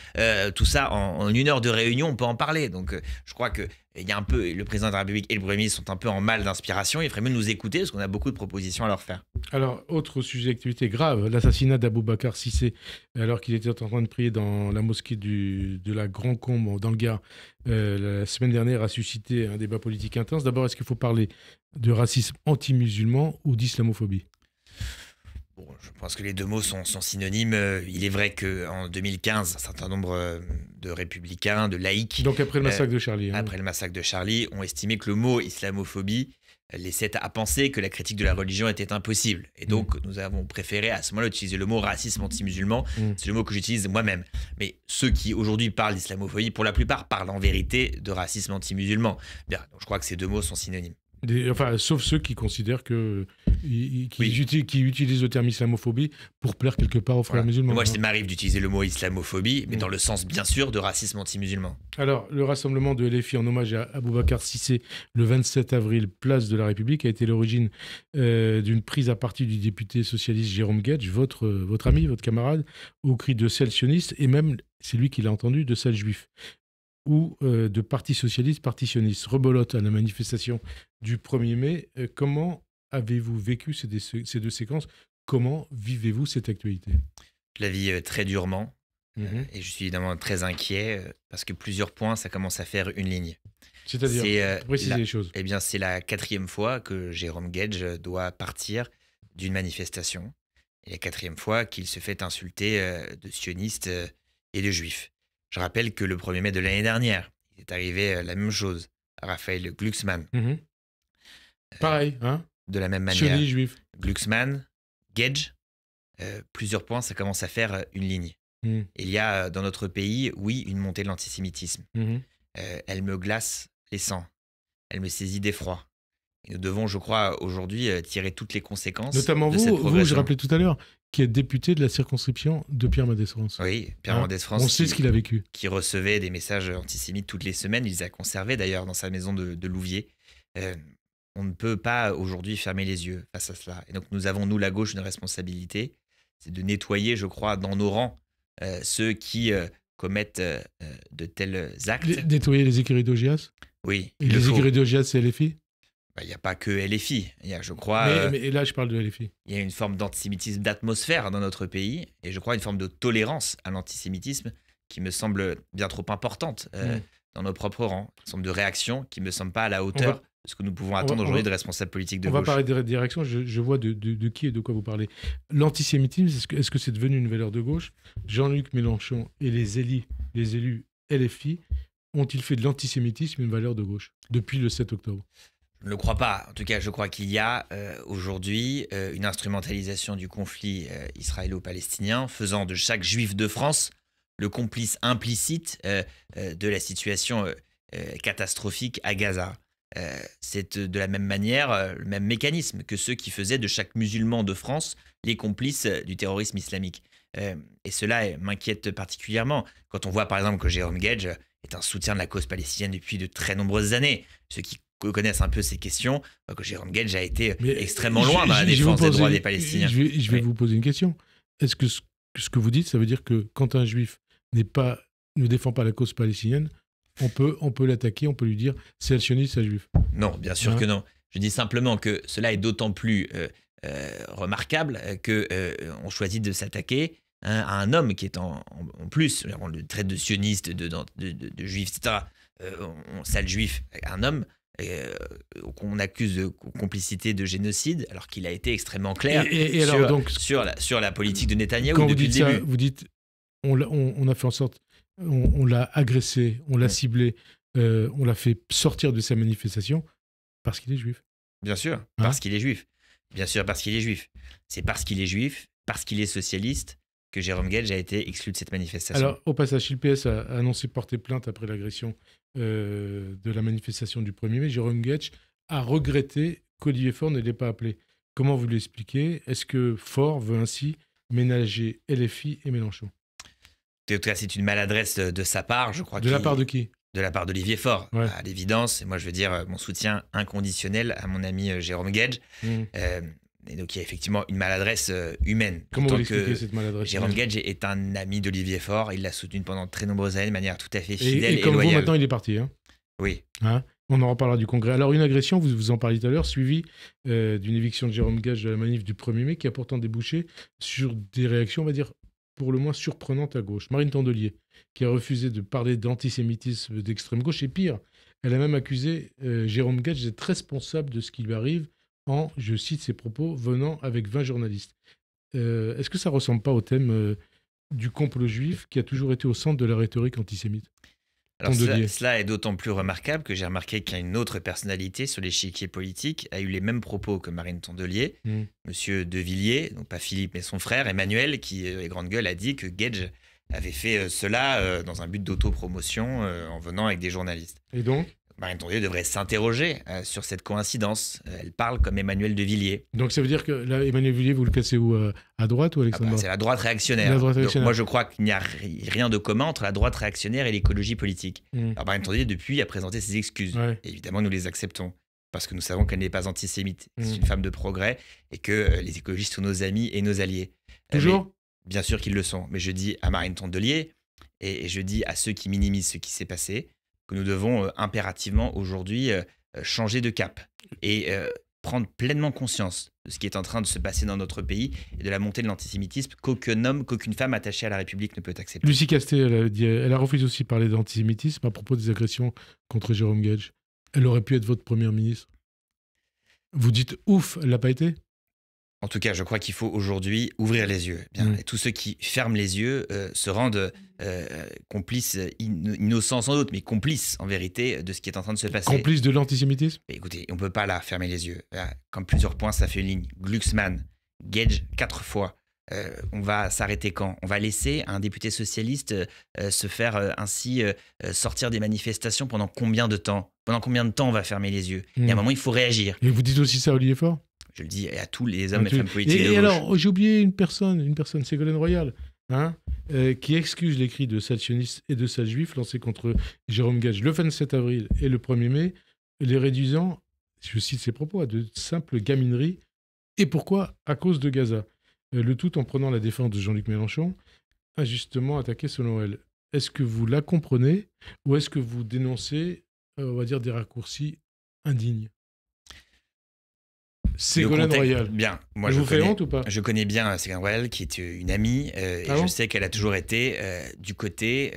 Tout ça, en une heure de réunion, on peut en parler. Donc, je crois que il y a un peu, le président de la République et le Premier ministre sont un peu en mal d'inspiration. Il ferait mieux de nous écouter parce qu'on a beaucoup de propositions à leur faire. Alors, autre sujet d'actualité grave, l'assassinat d'Aboubacar Cissé alors qu'il était en train de prier dans la mosquée de la Grand Combe dans le Gard la semaine dernière a suscité un débat politique intense. D'abord, est-ce qu'il faut parler de racisme anti-musulman ou d'islamophobie? Bon, je pense que les deux mots sont synonymes. Il est vrai qu'en 2015, un certain nombre de républicains, de laïcs... Donc après le massacre de Charlie. Après le massacre de Charlie, ont estimé que le mot islamophobie laissait à penser que la critique de la religion était impossible. Et donc, nous avons préféré à ce moment-là utiliser le mot racisme anti-musulman. C'est le mot que j'utilise moi-même. Mais ceux qui aujourd'hui parlent d'islamophobie, pour la plupart, parlent en vérité de racisme anti-musulman. Bien, donc je crois que ces deux mots sont synonymes. Enfin, sauf ceux qui considèrent que qui Oui. utilisent le terme islamophobie pour plaire quelque part aux frères Voilà. musulmans. Moi, hein. il m'arrive d'utiliser le mot islamophobie, mais Mm. dans le sens, bien sûr, de racisme anti-musulman. Alors, le rassemblement de LFI en hommage à Aboubacar Cissé le 27 avril, place de la République, a été l'origine d'une prise à partie du député socialiste Jérôme Guedj, votre ami, votre camarade, au cri de sel sioniste, et même, c'est lui qui l'a entendu, de sel juif, ou de parti socialiste, parti sioniste. Rebolote à la manifestation du 1er mai. Comment avez-vous vécu ces deux séquences? Comment vivez-vous cette actualité? Je la vis très durement. Mhm. Et je suis évidemment très inquiet parce que plusieurs points, ça commence à faire une ligne. C'est-à-dire, C'est pour préciser les choses. eh bien, c'est la 4e fois que Jérôme Guedj doit partir d'une manifestation. Et la 4e fois qu'il se fait insulter de sionistes et de juifs. Je rappelle que le 1er mai de l'année dernière, il est arrivé la même chose à Raphaël Glucksmann. Mhm. Pareil, hein? De la même manière, Sioniste, juif. Glucksmann, Guedj, plusieurs points, ça commence à faire une ligne. Mhm. Il y a dans notre pays, oui, une montée de l'antisémitisme. Mhm. Elle me glace les sangs. Elle me saisit d'effroi. Et nous devons, je crois, aujourd'hui tirer toutes les conséquences Notamment de cette vous, progression. je rappelais tout à l'heure, qui êtes député de la circonscription de Pierre Mendès France. Oui, Pierre Hein, Mendès France, on sait ce qu'il a vécu. qui recevait des messages antisémites toutes les semaines. Il les a conservés d'ailleurs dans sa maison de Louviers. On ne peut pas aujourd'hui fermer les yeux face à cela. Et donc nous avons, nous, la gauche, une responsabilité. C'est de nettoyer, je crois, dans nos rangs ceux qui commettent de tels actes. Nettoyer les écuries d'Ogias. Oui, Et il le les faut. écuries d'Ogias, c'est LFI. Il n'y a pas que LFI. Il y a, je crois, Mais là, je parle de LFI. il y a une forme d'antisémitisme d'atmosphère dans notre pays et je crois une forme de tolérance à l'antisémitisme qui me semble bien trop importante dans nos propres rangs. Une forme de réaction qui ne me semble pas à la hauteur de ce que nous pouvons attendre aujourd'hui de responsables politiques de On gauche. va parler des réactions. Je vois de qui et de quoi vous parlez. L'antisémitisme, est-ce que c'est devenu une valeur de gauche? Jean-Luc Mélenchon et les élus LFI ont-ils fait de l'antisémitisme une valeur de gauche depuis le 7 octobre? Je ne le crois pas. En tout cas, je crois qu'il y a aujourd'hui une instrumentalisation du conflit israélo-palestinien faisant de chaque juif de France le complice implicite de la situation catastrophique à Gaza. C'est de la même manière le même mécanisme que ceux qui faisaient de chaque musulman de France les complices du terrorisme islamique. Et cela m'inquiète particulièrement quand on voit par exemple que Jérôme Guedj est un soutien de la cause palestinienne depuis de très nombreuses années. Ceux qui connaissent un peu ces questions, que Jérôme Guedj a été extrêmement loin dans la défense des droits des Palestiniens. Je vais vous poser une question. Est-ce que ce que vous dites, ça veut dire que quand un juif ne défend pas la cause palestinienne, on peut l'attaquer, on peut lui dire c'est un sioniste, c'est un juif? Non, bien sûr que non. Je dis simplement que cela est d'autant plus remarquable qu'on choisit de s'attaquer à un homme qui est en plus, on le traite de sioniste, de juif, etc. Sale juif, un homme qu'on accuse de complicité de génocide, alors qu'il a été extrêmement clair sur la politique de Netanyahou quand depuis vous dites le début. Ça, vous dites on a fait en sorte, on l'a agressé, on l'a ciblé, on l'a fait sortir de sa manifestation parce qu'il est juif. Bien sûr, parce qu'il est juif. Bien sûr, parce qu'il est juif. C'est parce qu'il est juif, parce qu'il est socialiste, que Jérôme Guedj a été exclu de cette manifestation. Alors, au passage, le PS a annoncé porter plainte après l'agression de la manifestation du 1er mai. Jérôme Guedj a regretté qu'Olivier Faure ne l'ait pas appelé. Comment vous l'expliquez? Est-ce que Faure veut ainsi ménager LFI et Mélenchon? En tout cas, c'est une maladresse de sa part, je crois. De la part de qui? De la part d'Olivier Faure, ouais. À l'évidence. Et moi, je veux dire mon soutien inconditionnel à mon ami Jérôme Guedj. Et donc, il y a effectivement une maladresse humaine. Comment vous expliquez cette maladresse? Jérôme Guedj est un ami d'Olivier Faure. Il l'a soutenu pendant de très nombreuses années de manière tout à fait fidèle et comme loyale. vous, maintenant, il est parti. Hein? Oui. On en reparlera du Congrès. Alors, une agression, vous en parliez tout à l'heure, suivie d'une éviction de Jérôme Guedj de la manif du 1er mai, qui a pourtant débouché sur des réactions, on va dire, pour le moins surprenantes à gauche. Marine Tondelier, qui a refusé de parler d'antisémitisme d'extrême gauche, et pire, elle a même accusé Jérôme Guedj d'être responsable de ce qui lui arrive en, je cite ses propos, venant avec 20 journalistes. Est-ce que ça ne ressemble pas au thème du complot juif qui a toujours été au centre de la rhétorique antisémite? Alors cela est d'autant plus remarquable que j'ai remarqué qu'une autre personnalité sur l'échiquier politique a eu les mêmes propos que Marine Tondelier. Monsieur De Villiers, donc pas Philippe mais son frère Emmanuel, qui est grande gueule, a dit que Guedj avait fait cela dans un but d'autopromotion en venant avec des journalistes. Et donc Marine Tondelier devrait s'interroger sur cette coïncidence. Elle parle comme Emmanuel de Villiers. Donc ça veut dire que là, Emmanuel Villiers, vous le cassez où, à droite ou à l'extrême droite? C'est la droite réactionnaire. La droite Donc, réactionnaire. moi, je crois qu'il n'y a rien de commun entre la droite réactionnaire et l'écologie politique. Alors Marine Tondelier, depuis, a présenté ses excuses. Ouais. Et évidemment, nous les acceptons. Parce que nous savons qu'elle n'est pas antisémite. C'est une femme de progrès et que les écologistes sont nos amis et nos alliés. Toujours bien sûr qu'ils le sont. Mais je dis à Marine Tondelier et je dis à ceux qui minimisent ce qui s'est passé que nous devons impérativement aujourd'hui changer de cap et prendre pleinement conscience de ce qui est en train de se passer dans notre pays et de la montée de l'antisémitisme qu'aucun homme, qu'aucune femme attachée à la République ne peut accepter. Lucie Castet, elle a refusé aussi de parler d'antisémitisme à propos des agressions contre Jérôme Gage. Elle aurait pu être votre première ministre. Vous dites ouf, elle l'a pas été? En tout cas, je crois qu'il faut aujourd'hui ouvrir les yeux. Bien. Et tous ceux qui ferment les yeux se rendent complices, innocents sans doute, mais complices en vérité de ce qui est en train de se passer. Complices de l'antisémitisme? Écoutez, on ne peut pas là fermer les yeux. Là, comme plusieurs points, ça fait une ligne. Glucksmann, Gage 4 fois. On va s'arrêter quand? On va laisser un député socialiste se faire ainsi sortir des manifestations pendant combien de temps? Pendant combien de temps on va fermer les yeux? Il y a un moment, il faut réagir. Et vous dites aussi ça à Olivier Faure? Je le dis à tous les hommes et femmes politiques de Et gauche. alors, j'ai oublié une personne, Ségolène Royal, qui excuse les cris de salles sionistes et de salles juifs lancés contre Jérôme Gage le 27 avril et le 1er mai, les réduisant, je cite ses propos, à de simples gamineries. Et pourquoi? À cause de Gaza. Le tout en prenant la défense de Jean-Luc Mélenchon, injustement attaqué selon elle. Est-ce que vous la comprenez ou est-ce que vous dénoncez, on va dire, des raccourcis indignes? Ségolène Royal. Bien. Moi, vous fait honte ou pas? Je connais bien Ségolène Royal, qui est une amie, et je sais qu'elle a toujours été du côté,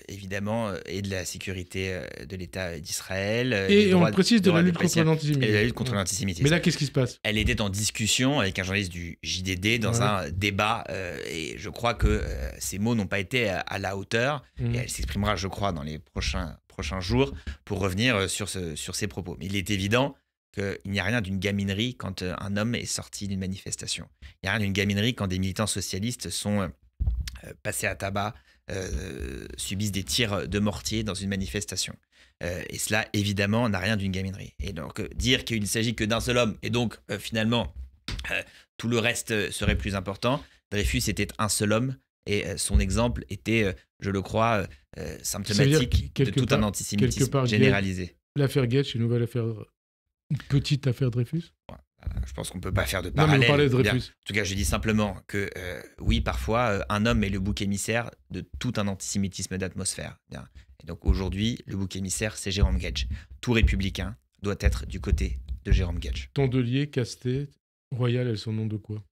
évidemment, et de la sécurité de l'État d'Israël. Et on précise de la lutte contre l'antisémitisme. Et de la lutte contre l'antisémitisme. Mais là, qu'est-ce qui se passe? Elle était en discussion avec un journaliste du JDD dans un débat, et je crois que ces mots n'ont pas été à la hauteur, et elle s'exprimera, je crois, dans les prochains jours pour revenir sur ses propos. Mais il est évident qu'il n'y a rien d'une gaminerie quand un homme est sorti d'une manifestation. Il n'y a rien d'une gaminerie quand des militants socialistes sont passés à tabac, subissent des tirs de mortier dans une manifestation. Et cela, évidemment, n'a rien d'une gaminerie. Et donc, dire qu'il ne s'agit que d'un seul homme, et donc, finalement, tout le reste serait plus important. Dreyfus était un seul homme, et son exemple était, je le crois, symptomatique de tout un antisémitisme généralisé. L'affaire Gage, une nouvelle affaire... Une petite affaire Dreyfus? Je pense qu'on ne peut pas faire de parallèle. Non, mais on parlait de Dreyfus. Bien. En tout cas, je dis simplement que oui, parfois, un homme est le bouc émissaire de tout un antisémitisme d'atmosphère. Bien. Et donc aujourd'hui, le bouc émissaire, c'est Jérôme Gage. Tout républicain doit être du côté de Jérôme Gage. Tondelier, Castet, Royal, elles sont nom de quoi?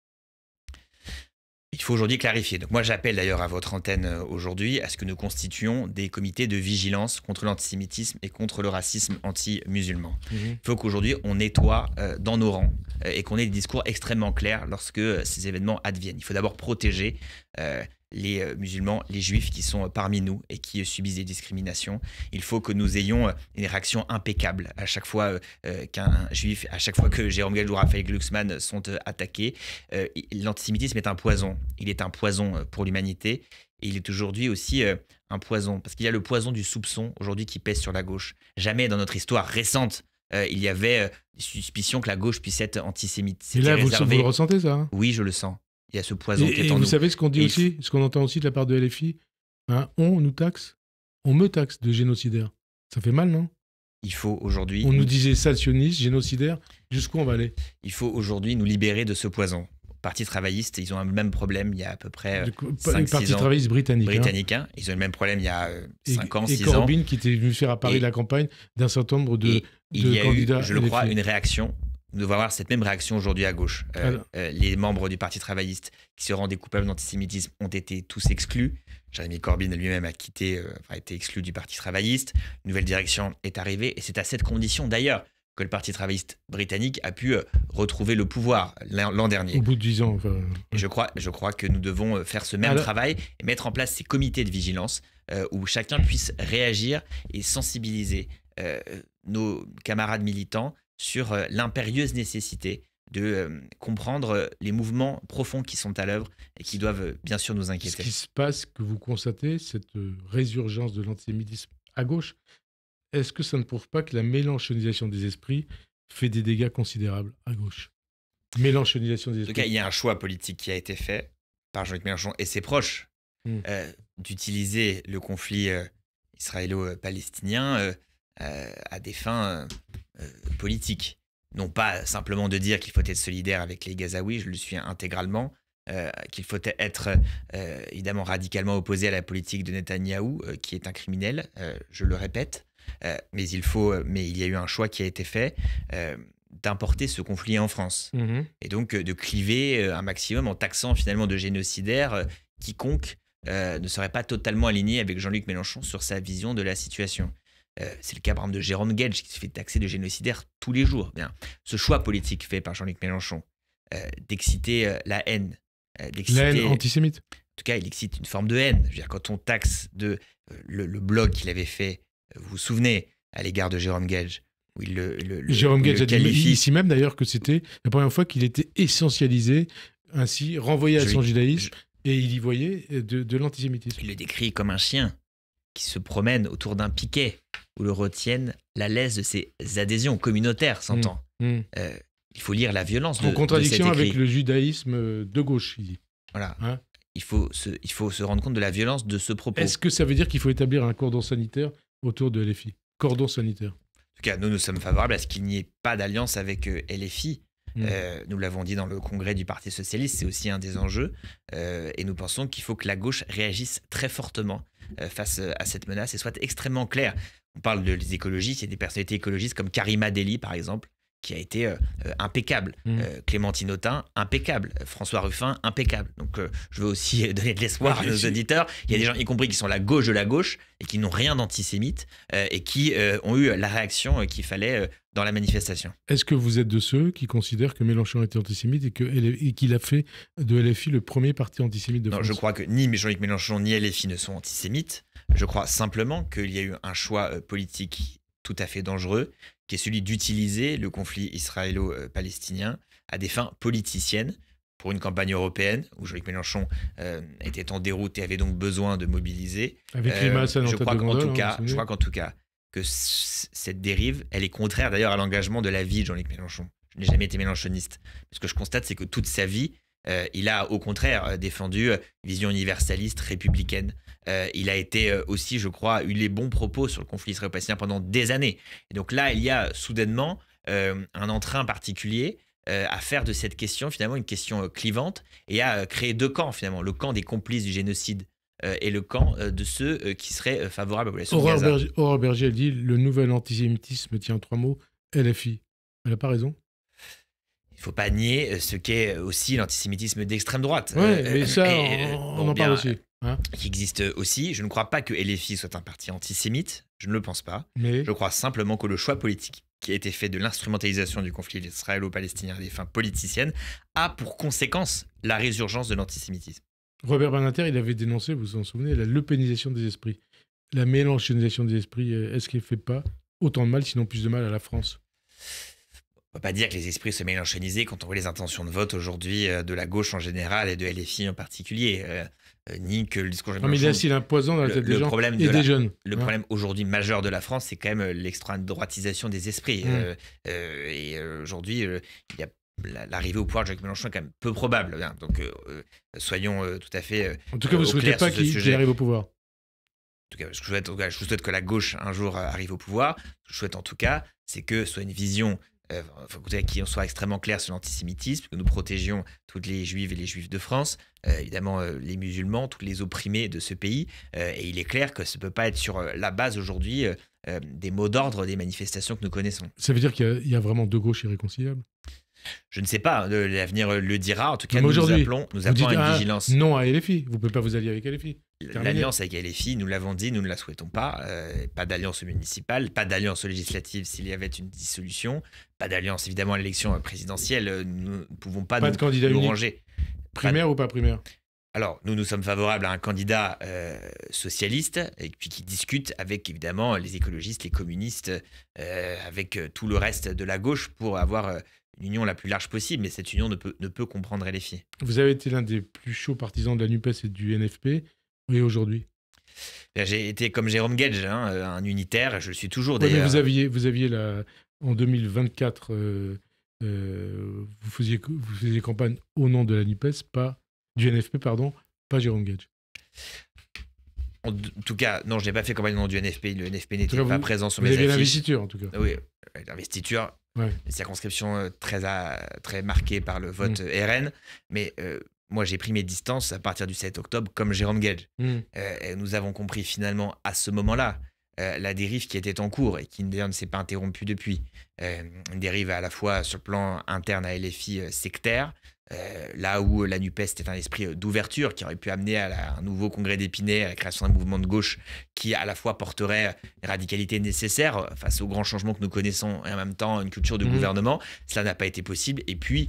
Il faut aujourd'hui clarifier. Donc moi, j'appelle d'ailleurs à votre antenne aujourd'hui à ce que nous constituions des comités de vigilance contre l'antisémitisme et contre le racisme anti-musulman. Il faut qu'aujourd'hui, on nettoie dans nos rangs et qu'on ait des discours extrêmement clairs lorsque ces événements adviennent. Il faut d'abord protéger les musulmans, les juifs qui sont parmi nous et qui subissent des discriminations. Il faut que nous ayons une réaction impeccable à chaque fois qu'un juif, à chaque fois que Jérôme Gage ou Raphaël Glucksmann sont attaqués. L'antisémitisme est un poison. Il est un poison pour l'humanité et il est aujourd'hui aussi un poison parce qu'il y a le poison du soupçon aujourd'hui qui pèse sur la gauche. Jamais dans notre histoire récente il y avait des suspicions que la gauche puisse être antisémite. Et là, vous le ressentez ça? Oui, je le sens. Il y a ce poison qui est en nous. Et vous nous. savez ce qu'on dit aussi, ce qu'on entend aussi de la part de LFI, on nous taxe, on me taxe de génocidaire. Ça fait mal, non? Il faut aujourd'hui... On nous disait salationniste, génocidaire, jusqu'où on va aller? Il faut aujourd'hui nous libérer de ce poison. Parti travailliste, ils ont le même problème il y a à peu près 5-6 ans. Parti travailliste britannique. Ils ont le même problème il y a 5 ans, 6 ans. Et Corbyn qui était venu faire à Paris la campagne d'un certain nombre de candidats. Je le crois, une réaction. Nous devons avoir cette même réaction aujourd'hui à gauche. Les membres du Parti travailliste qui se rendaient coupables d'antisémitisme ont été tous exclus. Jérémy Corbyn lui-même a été exclu du Parti travailliste. Une nouvelle direction est arrivée et c'est à cette condition d'ailleurs que le Parti travailliste britannique a pu retrouver le pouvoir l'an dernier. Au bout de 10 ans. Et je crois que nous devons faire ce même travail et mettre en place ces comités de vigilance où chacun puisse réagir et sensibiliser nos camarades militants sur l'impérieuse nécessité de comprendre les mouvements profonds qui sont à l'œuvre et qui doivent bien sûr nous inquiéter. Ce qui se passe, que vous constatez, cette résurgence de l'antisémitisme à gauche, est-ce que ça ne prouve pas que la mélanchonisation des esprits fait des dégâts considérables à gauche? Mélanchonisation des En tout esprits. cas, il y a un choix politique qui a été fait par Jean-Luc Mélenchon et ses proches d'utiliser le conflit israélo-palestinien à des fins politiques. Non pas simplement de dire qu'il faut être solidaire avec les Gazaouis, je le suis intégralement, qu'il faut être évidemment radicalement opposé à la politique de Netanyahou, qui est un criminel, je le répète, mais il y a eu un choix qui a été fait d'importer ce conflit en France. Et donc de cliver un maximum en taxant finalement de génocidaire quiconque ne serait pas totalement aligné avec Jean-Luc Mélenchon sur sa vision de la situation. C'est le cas par exemple de Jérôme Guedj qui se fait taxer de génocidaire tous les jours. Bien, ce choix politique fait par Jean-Luc Mélenchon d'exciter la haine, La haine antisémite. En tout cas, il excite une forme de haine. Je veux dire, quand on taxe le blog qu'il avait fait, vous vous souvenez, à l'égard de Jérôme Guedj, où Jérôme Guedj a dit qualifie ici même d'ailleurs que c'était la première fois qu'il était essentialisé, ainsi renvoyé à son judaïsme, et il y voyait de l'antisémitisme. Il le décrit comme un chien qui se promène autour d'un piquet où le retiennent la laisse de ses adhésions communautaires, s'entend. Il faut lire la violence en contradiction de cet écrit. avec le judaïsme de gauche, il dit. Voilà. Il faut se rendre compte de la violence de ce propos. Est-ce que ça veut dire qu'il faut établir un cordon sanitaire autour de LFI? Cordon sanitaire. En tout cas, nous sommes favorables à ce qu'il n'y ait pas d'alliance avec LFI. Nous l'avons dit dans le congrès du Parti Socialiste, c'est aussi un des enjeux. Et nous pensons qu'il faut que la gauche réagisse très fortement face à cette menace et soit extrêmement claire. On parle des écologistes, il y a des personnalités écologistes comme Karima Deli, par exemple, qui a été impeccable. Clémentine Autain, impeccable. François Ruffin, impeccable. Donc je veux aussi donner de l'espoir à nos auditeurs. Il y a des gens, y compris qui sont la gauche de la gauche, et qui n'ont rien d'antisémite, et qui ont eu la réaction qu'il fallait dans la manifestation. Est-ce que vous êtes de ceux qui considèrent que Mélenchon était antisémite et qu'il a fait de LFI le premier parti antisémite de France? Non, je crois que ni Jean-Luc Mélenchon ni LFI ne sont antisémites. Je crois simplement qu'il y a eu un choix politique tout à fait dangereux, qui est celui d'utiliser le conflit israélo-palestinien à des fins politiciennes pour une campagne européenne où Jean-Luc Mélenchon était en déroute et avait donc besoin de mobiliser. Avec Rima Hassan en tête de gondole, je crois qu'en tout cas, que cette dérive, elle est contraire d'ailleurs à l'engagement de la vie de Jean-Luc Mélenchon. Je n'ai jamais été mélenchoniste. Ce que je constate, c'est que toute sa vie, il a au contraire défendu une vision universaliste, républicaine. Il a été aussi, je crois, eu les bons propos sur le conflit israélo-palestinien pendant des années. Et donc là, il y a soudainement un entrain particulier à faire de cette question finalement une question clivante et à créer deux camps finalement, le camp des complices du génocide et le camp de ceux qui seraient favorables à la population de Gaza. Aurore Berger a dit le nouvel antisémitisme tient trois mots, LFI. Elle n'a pas raison. Il ne faut pas nier ce qu'est aussi l'antisémitisme d'extrême droite. Oui, mais ça, on en parle aussi. Qui existe aussi. Je ne crois pas que LFI soit un parti antisémite. Je ne le pense pas. Mais... Je crois simplement que le choix politique qui a été fait de l'instrumentalisation du conflit israélo-palestinien à des fins politiciennes a pour conséquence la résurgence de l'antisémitisme. Robert Badinter, il avait dénoncé, vous vous en souvenez, la lepénisation des esprits. La mélenchonisation des esprits, est-ce qu'elle ne fait pas autant de mal, sinon plus de mal à la France? On ne peut pas dire que les esprits se mélenchonisent quand on voit les intentions de vote aujourd'hui de la gauche en général et de LFI en particulier. Ni que le discours de Mélenchon... mais il a un poison dans la tête des gens et des jeunes. Le problème aujourd'hui majeur de la France, c'est quand même l'extrême droitisation des esprits. Et aujourd'hui, il y a l'arrivée au pouvoir de Jean-Luc Mélenchon est quand même peu probable. Hein. Donc, soyons tout à fait. En tout cas, vous ne souhaitez pas qu'il arrive au pouvoir. En tout cas, je souhaite que la gauche un jour arrive au pouvoir. Ce que je souhaite en tout cas, c'est que ce soit une vision qui soit extrêmement clair sur l'antisémitisme, que nous protégions toutes les juives et les juifs de France, évidemment les musulmans, tous les opprimés de ce pays. Et il est clair que ça ne peut pas être sur la base aujourd'hui des mots d'ordre des manifestations que nous connaissons. Ça veut dire qu'il y a vraiment deux gauches irréconciliables? Je ne sais pas, l'avenir le dira. En tout cas, nous appelons à une vigilance. Non à LFI, vous ne pouvez pas vous allier avec LFI. L'alliance avec LFI, nous l'avons dit, nous ne la souhaitons pas. Pas d'alliance municipale, pas d'alliance législative s'il y avait une dissolution, pas d'alliance évidemment à l'élection présidentielle. Nous ne pouvons pas de candidat nous unique. Ranger. Primaire ou pas primaire? Alors, nous sommes favorables à un candidat socialiste et puis qui discute avec évidemment les écologistes, les communistes, avec tout le reste de la gauche pour avoir une union la plus large possible, mais cette union ne peut comprendre LFI. Vous avez été l'un des plus chauds partisans de la NUPES et du NFP, et aujourd'hui? J'ai été comme Jérôme Gage, un unitaire, je le suis toujours Ouais, mais d'ailleurs. vous aviez en 2024, vous faisiez campagne au nom de la NUPES, du NFP, pardon, pas Jérôme Gage. En tout cas, non, je n'ai pas fait campagne au nom du NFP. Le NFP n'était cas, pas vous- présent sur Vous mes avez affiches. l'investiture, en tout cas. Oui, l'investiture, Ouais. une circonscription très marquée par le vote RN. Mais moi, j'ai pris mes distances à partir du 7 octobre, comme Jérôme Gage. Et nous avons compris finalement à ce moment-là la dérive qui était en cours et qui d'ailleurs ne s'est pas interrompue depuis. Une dérive à la fois sur le plan interne à LFI sectaire, là où la NUPES était un esprit d'ouverture qui aurait pu amener à un nouveau congrès d'Épinay, à la création d'un mouvement de gauche qui à la fois porterait les radicalités nécessaires face aux grands changements que nous connaissons et en même temps une culture de gouvernement. Cela n'a pas été possible. Et puis,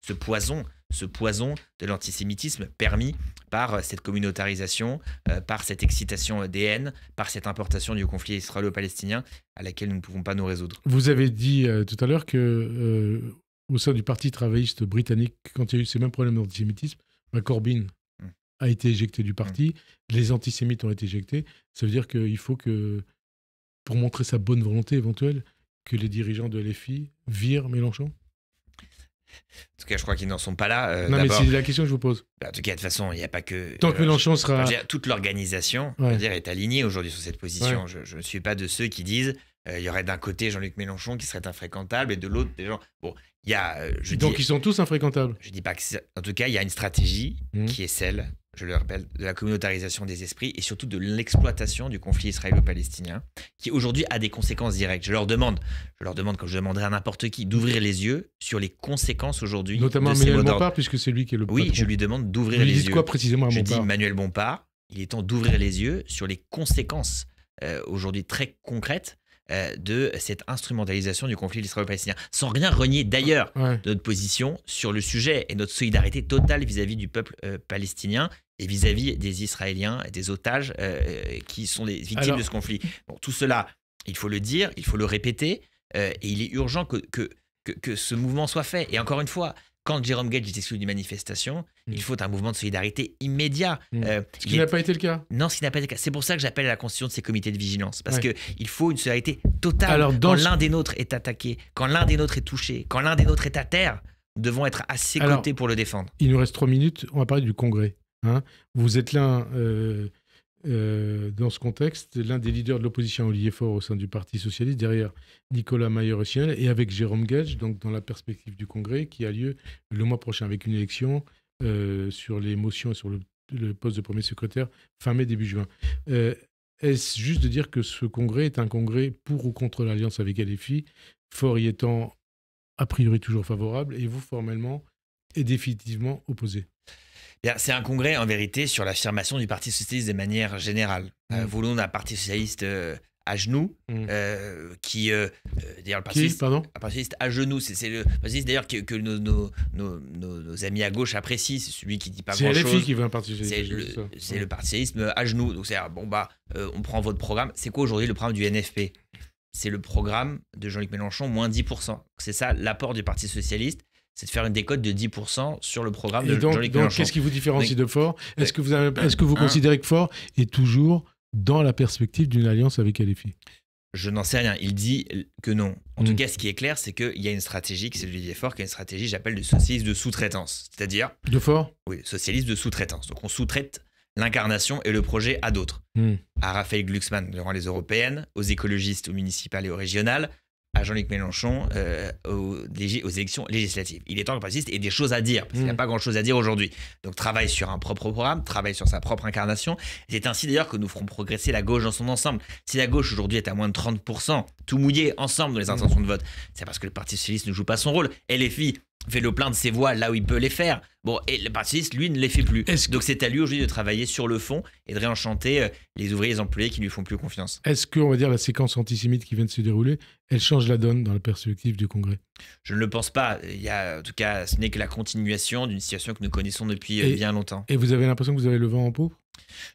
ce poison de l'antisémitisme permis par cette communautarisation, par cette excitation des haines, par cette importation du conflit israélo-palestinien à laquelle nous ne pouvons pas nous résoudre. Vous avez dit tout à l'heure que au sein du Parti travailliste britannique, quand il y a eu ces mêmes problèmes d'antisémitisme, Corbyn a été éjecté du parti, les antisémites ont été éjectés. Ça veut dire qu'il faut que, pour montrer sa bonne volonté éventuelle, que les dirigeants de LFI virent Mélenchon. En tout cas, je crois qu'ils n'en sont pas là. Non, mais c'est la question que je vous pose. En tout cas, de toute façon, il n'y a pas que... Tant que Mélenchon sera... toute l'organisation est alignée aujourd'hui sur cette position. Ouais. Je ne suis pas de ceux qui disent il y aurait d'un côté Jean-Luc Mélenchon qui serait infréquentable et de l'autre des gens... Bon, il y a... Donc ils sont tous infréquentables. Je ne dis pas que... En tout cas, il y a une stratégie qui est celle, je le rappelle, de la communautarisation des esprits et surtout de l'exploitation du conflit israélo-palestinien qui aujourd'hui a des conséquences directes. Je leur demande, comme je demanderais à n'importe qui, d'ouvrir les yeux sur les conséquences aujourd'hui de ces mots d'ordre. Notamment Manuel Bompard, puisque c'est lui qui est le patron. Oui, je lui demande d'ouvrir les yeux. Vous dites quoi précisément à Bompard ? Je dis Manuel Bompard, il est temps d'ouvrir les yeux sur les conséquences aujourd'hui très concrètes de cette instrumentalisation du conflit israélo-palestinien, sans rien renier d'ailleurs de notre position sur le sujet et notre solidarité totale vis-à-vis du peuple palestinien et vis-à-vis des Israéliens et des otages qui sont des victimes de ce conflit. Bon, tout cela, il faut le dire, il faut le répéter, et il est urgent que ce mouvement soit fait. Et encore une fois, quand Jérôme Gage est exclu d'une manifestation, il faut un mouvement de solidarité immédiat. Ce qui n'a pas été le cas. Non, ce qui n'a pas été le cas. C'est pour ça que j'appelle à la constitution de ces comités de vigilance. Parce qu'il faut une solidarité totale. Quand l'un des nôtres est attaqué, quand l'un des nôtres est touché, quand l'un des nôtres est à terre, nous devons être à ses côtés pour le défendre. Il nous reste 3 minutes. On va parler du Congrès. Vous êtes l'un, dans ce contexte, l'un des leaders de l'opposition Olivier Faure au sein du Parti socialiste, derrière Nicolas Mayer-Rossignol et avec Jérôme Gage, donc dans la perspective du Congrès qui a lieu le mois prochain avec une élection sur les motions et sur le poste de premier secrétaire fin mai, début juin. Est-ce juste de dire que ce Congrès est un Congrès pour ou contre l'alliance avec LFI, Faure y étant a priori toujours favorable et vous formellement et définitivement opposé? C'est un congrès, en vérité, sur l'affirmation du Parti socialiste de manière générale. Voulons un Parti socialiste à genoux, qui... d'ailleurs, le Parti socialiste à genoux, c'est le Parti socialiste d'ailleurs que nos amis à gauche apprécient, c'est celui qui ne dit pas grand-chose. C'est LFI qui veut un Parti socialiste. C'est le Parti socialiste à genoux. Donc, on prend votre programme. C'est quoi aujourd'hui le programme du NFP? C'est le programme de Jean-Luc Mélenchon, moins 10%. C'est ça, l'apport du Parti socialiste. C'est de faire une décote de 10% sur le programme de Jean-Luc Mélenchon. Qu'est-ce qui vous différencie de Faure? Est-ce que vous considérez que Faure est toujours dans la perspective d'une alliance avec LFI? Je n'en sais rien. Il dit que non. En tout cas, ce qui est clair, c'est qu'il y a une stratégie, c'est Olivier Faure, qui a une stratégie, j'appelle de socialiste de sous-traitance. C'est-à-dire... De Faure? Oui, socialiste de sous-traitance. Donc on sous-traite l'incarnation et le projet à d'autres. À Raphaël Glucksmann durant les européennes, aux écologistes, aux municipales et aux régionales, à Jean-Luc Mélenchon aux élections législatives. Il est temps que le Parti socialiste ait des choses à dire, parce qu'il n'y a pas grand-chose à dire aujourd'hui. Donc travaille sur un propre programme, travaille sur sa propre incarnation. C'est ainsi d'ailleurs que nous ferons progresser la gauche dans son ensemble. Si la gauche aujourd'hui est à moins de 30%, tout mouillé ensemble dans les intentions de vote, c'est parce que le Parti socialiste ne joue pas son rôle. LFI fait le plein de ses voix là où il peut les faire. Bon, et le Parti socialiste, lui, ne les fait plus. Donc c'est à lui aujourd'hui de travailler sur le fond et de réenchanter les ouvriers et les employés qui ne lui font plus confiance. Est-ce que, on va dire, la séquence antisémite qui vient de se dérouler, elle change la donne dans la perspective du Congrès? Je ne le pense pas. Il y a, en tout cas, ce n'est que la continuation d'une situation que nous connaissons depuis bien longtemps. Et vous avez l'impression que vous avez le vent en poupe?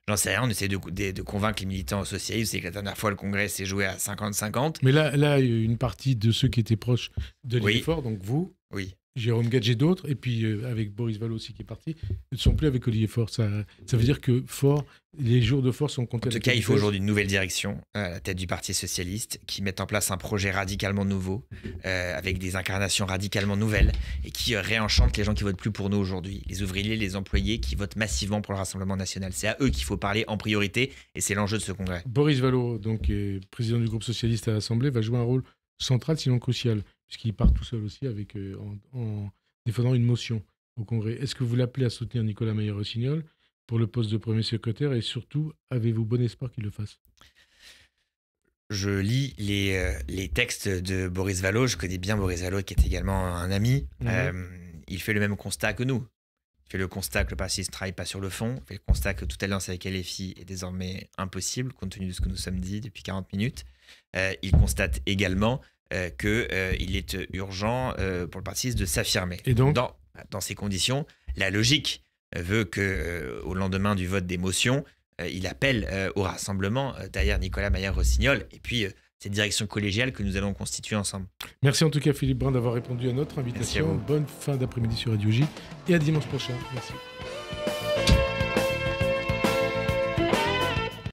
J'en sais rien, on essaie de convaincre les militants socialistes. C'est que la dernière fois, le Congrès s'est joué à 50-50. Mais là, une partie de ceux qui étaient proches de Olivier Faure, donc vous, Jérôme Gage et d'autres, et puis avec Boris Vallaud aussi qui est parti, ne sont plus avec Olivier Faure. Ça veut dire que Faure Les jours de force sont comptés. En tout cas, il faut aujourd'hui une nouvelle direction à la tête du Parti socialiste qui mette en place un projet radicalement nouveau, avec des incarnations radicalement nouvelles et qui réenchante les gens qui votent plus pour nous aujourd'hui. Les ouvriers, les employés qui votent massivement pour le Rassemblement national. C'est à eux qu'il faut parler en priorité et c'est l'enjeu de ce congrès. Boris Vallaud, donc président du groupe socialiste à l'Assemblée, va jouer un rôle central, sinon crucial, puisqu'il part tout seul aussi en défendant une motion au congrès. Est-ce que vous l'appelez à soutenir Nicolas Meyer-Rossignol pour le poste de premier secrétaire et surtout, avez-vous bon espoir qu'il le fasse? Je lis les textes de Boris Vallaud. Je connais bien Boris Vallaud, qui est également un ami. Il fait le même constat que nous. Il fait le constat que le Parti ne travaille pas sur le fond. Il fait le constat que toute alliance avec LFI est désormais impossible, compte tenu de ce que nous sommes dit depuis 40 minutes. Il constate également qu'il est urgent pour le Parti de s'affirmer. Et donc, dans ces conditions, la logique veut qu'au lendemain du vote des motions, il appelle au rassemblement derrière Nicolas Meyer-Rossignol et puis cette direction collégiale que nous allons constituer ensemble. Merci en tout cas Philippe Brun d'avoir répondu à notre invitation. Bonne fin d'après-midi sur Radio J et à dimanche prochain. Merci.